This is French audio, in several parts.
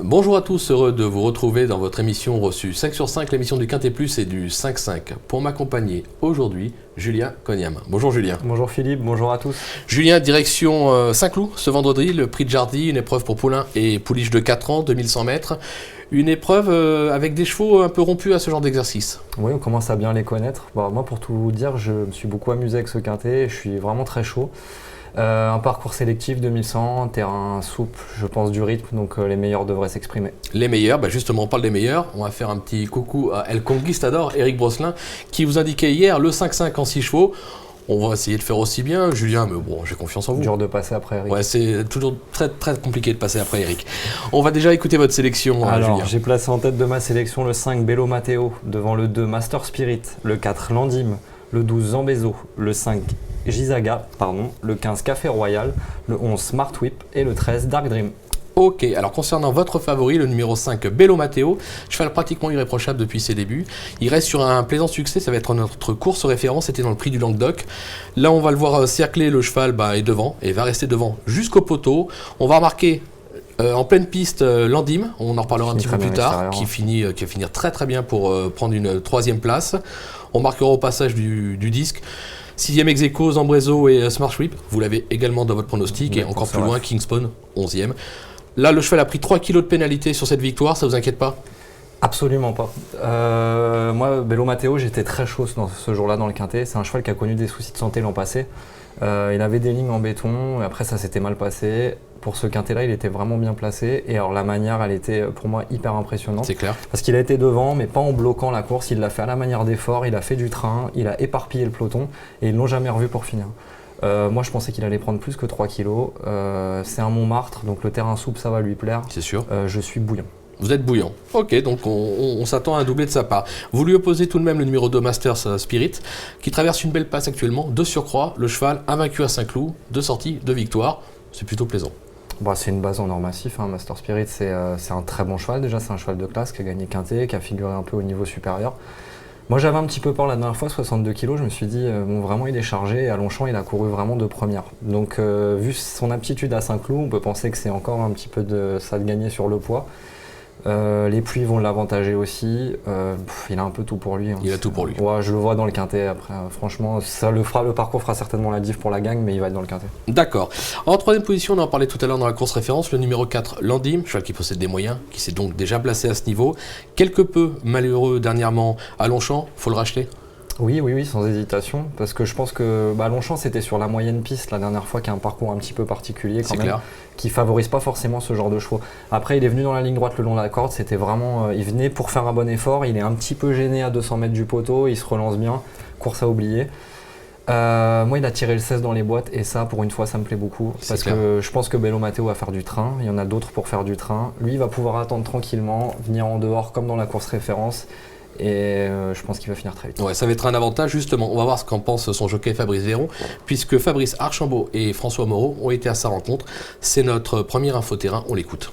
Bonjour à tous, heureux de vous retrouver dans votre émission reçue 5 sur 5, l'émission du Quintet Plus et du 5-5. Pour m'accompagner aujourd'hui, Julien Cognam. Bonjour Julien. Bonjour Philippe, bonjour à tous. Julien, direction Saint-Cloud ce vendredi, le prix de Jardy, une épreuve pour poulain et pouliche de 4 ans, 2100 mètres. Une épreuve avec des chevaux un peu rompus à ce genre d'exercice. Oui, on commence à bien les connaître. Bon, moi, pour tout vous dire, je me suis beaucoup amusé avec ce quintet et je suis vraiment très chaud. Un parcours sélectif 2100, terrain souple, je pense du rythme, donc les meilleurs devraient s'exprimer. Les meilleurs, justement on parle des meilleurs, on va faire un petit coucou à El Conquistador, Éric Brosselin, qui vous indiquait hier le 5-5 en 6 chevaux. On va essayer de faire aussi bien, Julien, mais bon, j'ai confiance en vous. Dur de passer après Eric. Ouais, c'est toujours très très compliqué de passer après Eric. On va déjà écouter votre sélection, Alors, Julien. j'ai placé en tête de ma sélection le 5 Bello Matteo, devant le 2 Master Spirit, le 4 Landim, le 12 Zambezo, le 5 Gizaga, le 15 Café Royal, le 11 Smart Whip et le 13 Dark Dream. Ok, alors concernant votre favori, le numéro 5, Bello Matteo, cheval pratiquement irréprochable depuis ses débuts. Il reste sur un plaisant succès, ça va être notre course référence, c'était dans le prix du Languedoc. Là, on va le voir cercler, le cheval est devant et va rester devant jusqu'au poteau. On va remarquer en pleine piste Landim, on en reparlera un petit peu plus tard, qui va finir très très bien pour prendre une 3e place. On marquera au passage du disque. 6e ex-aequo, Zambrezo et Smart Whip, vous l'avez également dans votre pronostic, et encore plus loin, Kingspawn, 11e. Là, le cheval a pris 3 kilos de pénalité sur cette victoire, ça vous inquiète pas? Absolument pas. Moi, Bello Matteo, j'étais très chaud ce jour-là dans le quintet. C'est un cheval qui a connu des soucis de santé l'an passé. Il avait des lignes en béton, et après ça s'était mal passé. Pour ce quintet-là, il était vraiment bien placé. Et alors la manière, elle était pour moi hyper impressionnante. C'est clair. Parce qu'il a été devant, mais pas en bloquant la course. Il l'a fait à la manière d'effort, il a fait du train, il a éparpillé le peloton, et ils ne l'ont jamais revu pour finir. Moi, je pensais qu'il allait prendre plus que 3 kilos. C'est un Montmartre, donc le terrain souple, ça va lui plaire. C'est sûr. Je suis bouillant. Vous êtes bouillant. Ok, donc on s'attend à un doublé de sa part. Vous lui opposez tout de même le numéro 2 Masters Spirit, qui traverse une belle passe actuellement. De surcroît, le cheval invaincu à Saint-Cloud, 2 sorties, 2 victoires. C'est plutôt plaisant. C'est une base en or massif. Master Spirit, c'est un très bon cheval. Déjà, c'est un cheval de classe qui a gagné quintet, qui a figuré un peu au niveau supérieur. Moi, j'avais un petit peu peur la dernière fois, 62 kg. Je me suis dit, vraiment, il est chargé. Et à Longchamp, il a couru vraiment de première. Donc, vu son aptitude à Saint-Cloud, on peut penser que c'est encore un petit peu de ça de gagner sur le poids. Les pluies vont l'avantager aussi. Il a un peu tout pour lui. Il a tout pour lui. Ouais, je le vois dans le quintet. Après, franchement, le parcours fera certainement la diff pour la gagne, mais il va être dans le quintet. D'accord. En 3e position, on en parlait tout à l'heure dans la course référence, le numéro 4, Landim, cheval qui possède des moyens, qui s'est donc déjà placé à ce niveau. Quelque peu malheureux dernièrement à Longchamp, faut le racheter? Oui, sans hésitation, parce que je pense que Longchamp c'était sur la moyenne piste la dernière fois, qui a un parcours un petit peu particulier quand même, clair. Qui favorise pas forcément ce genre de chevaux. Après, il est venu dans la ligne droite le long de la corde, c'était vraiment, il venait pour faire un bon effort, il est un petit peu gêné à 200 mètres du poteau, il se relance bien, course à oublier. Moi, il a tiré le 16 dans les boîtes et ça, pour une fois, ça me plaît beaucoup. Parce que je pense que Bello Matteo va faire du train, il y en a d'autres pour faire du train. Lui, il va pouvoir attendre tranquillement, venir en dehors comme dans la course référence. Et je pense qu'il va finir très vite. Ouais, ça va être un avantage justement. On va voir ce qu'en pense son jockey Fabrice Véron, puisque Fabrice Archambault et François Moreau ont été à sa rencontre. C'est notre premier infoterrain, on l'écoute.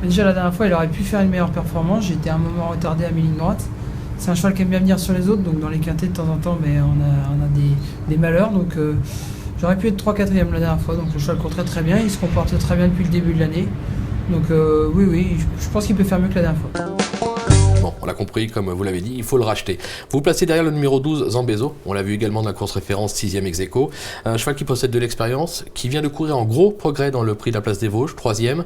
Déjà la dernière fois, il aurait pu faire une meilleure performance. J'étais un moment retardé à mes lignes droites. C'est un cheval qui aime bien venir sur les autres, donc dans les quintets de temps en temps, mais on a des malheurs. Donc j'aurais pu être 3-4e la dernière fois. Donc le cheval court très bien, il se comporte très bien depuis le début de l'année. Donc oui, je pense qu'il peut faire mieux que la dernière fois. Bon, on l'a compris, comme vous l'avez dit, il faut le racheter. Vous placez derrière le numéro 12, Zambezo. On l'a vu également dans la course référence, 6e ex-aequo. Un cheval qui possède de l'expérience, qui vient de courir en gros progrès dans le prix de la place des Vosges, 3e.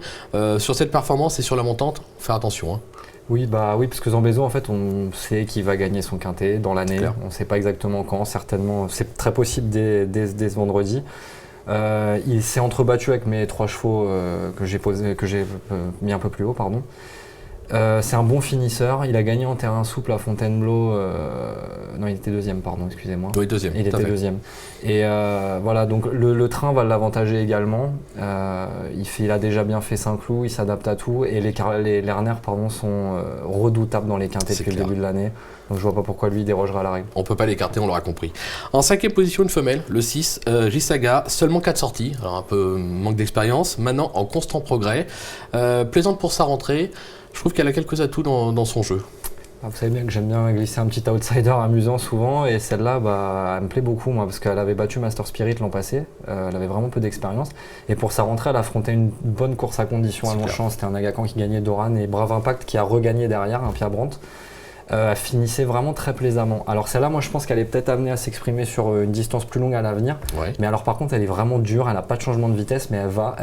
Sur cette performance et sur la montante, faire attention. Hein. Oui, parce que Zambezo, en fait, on sait qu'il va gagner son quintet dans l'année. On ne sait pas exactement quand, certainement. C'est très possible dès ce vendredi. Il s'est entrebattu avec mes 3 chevaux que j'ai mis un peu plus haut, pardon. C'est un bon finisseur, il a gagné en terrain souple à Fontainebleau. Non, il était 2e, pardon, excusez-moi. Oui, 2e. Il était 2e. Et voilà, donc le train va l'avantager également. Il a déjà bien fait Saint-Cloud, il s'adapte à tout. Et les Lerner sont redoutables dans les quintets depuis le début de l'année. Donc je vois pas pourquoi lui dérogera à la règle. On peut pas l'écarter, on l'aura compris. En 5e position, une femelle, le 6, Gisaga, seulement 4 sorties. Alors un peu manque d'expérience. Maintenant en constant progrès. Plaisante pour sa rentrée. Je trouve qu'elle a quelques atouts dans son jeu. Vous savez bien que j'aime bien glisser un petit outsider amusant souvent, et celle-là, elle me plaît beaucoup, moi, parce qu'elle avait battu Master Spirit l'an passé, elle avait vraiment peu d'expérience, et pour sa rentrée, elle affrontait une bonne course à condition à Longchamp. C'était un Agacan qui gagnait Doran, et Brave Impact qui a regagné derrière, un Pierre Brandt. Elle finissait vraiment très plaisamment. Alors celle-là, moi je pense qu'elle est peut-être amenée à s'exprimer sur une distance plus longue à l'avenir, mais alors par contre, elle est vraiment dure, elle n'a pas de changement de vitesse, mais elle va.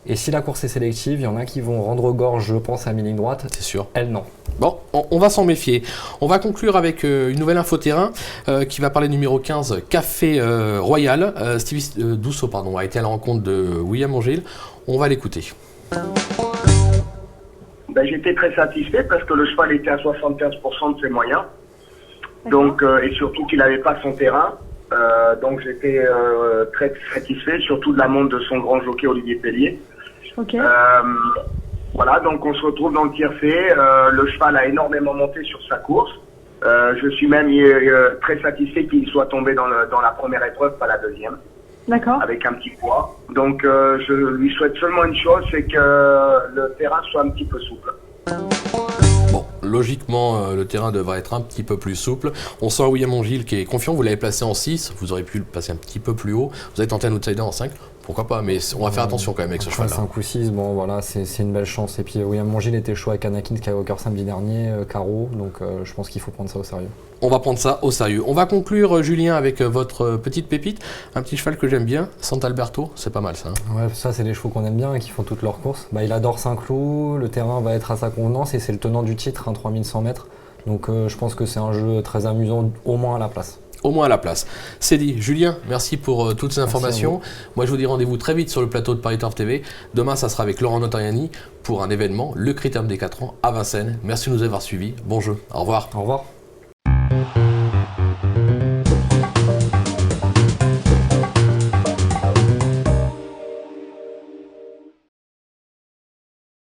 Et si la course est sélective, il y en a qui vont rendre gorge, je pense, à mi-ligne droite. C'est sûr. Elle, non. Bon, on va s'en méfier. On va conclure avec une nouvelle info terrain qui va parler numéro 15, Café Royal. Stevie Douceau a été à la rencontre de William Angil. On va l'écouter. J'étais très satisfait parce que le cheval était à 75% de ses moyens. Donc, et surtout qu'il n'avait pas son terrain. Donc j'étais très satisfait, surtout de la montre de son grand jockey Olivier Pellier. Okay. Voilà, donc on se retrouve dans le tiercé. Le cheval a énormément monté sur sa course. Je suis même très satisfait qu'il soit tombé dans la première épreuve, pas la deuxième. D'accord. Avec un petit poids. Donc je lui souhaite seulement une chose, c'est que le terrain soit un petit peu souple. Bon, logiquement, le terrain devrait être un petit peu plus souple. On sent William Angil qui est confiant. Vous l'avez placé en 6. Vous auriez pu le passer un petit peu plus haut. Vous avez tenté un outsider en 5. Pourquoi pas, mais on va faire attention quand même avec ce cheval-là. 5 ou 6, bon voilà, c'est une belle chance. Et puis William Angil était chaud avec Anakin Skywalker samedi dernier, Caro, donc je pense qu'il faut prendre ça au sérieux. On va prendre ça au sérieux. On va conclure, Julien, avec votre petite pépite. Un petit cheval que j'aime bien, Sant'Alberto, c'est pas mal ça. Ouais, ça c'est les chevaux qu'on aime bien et qui font toutes leurs courses. Il adore Saint-Cloud, le terrain va être à sa convenance et c'est le tenant du titre, 3100 mètres. Donc je pense que c'est un jeu très amusant, au moins à la place. Au moins à la place. C'est dit. Julien, merci pour toutes ces informations. Moi, je vous dis rendez-vous très vite sur le plateau de Paris Turf TV. Demain, ça sera avec Laurent Notariani pour un événement, le Critérium des 4 ans à Vincennes. Merci de nous avoir suivis. Bon jeu. Au revoir. Au revoir.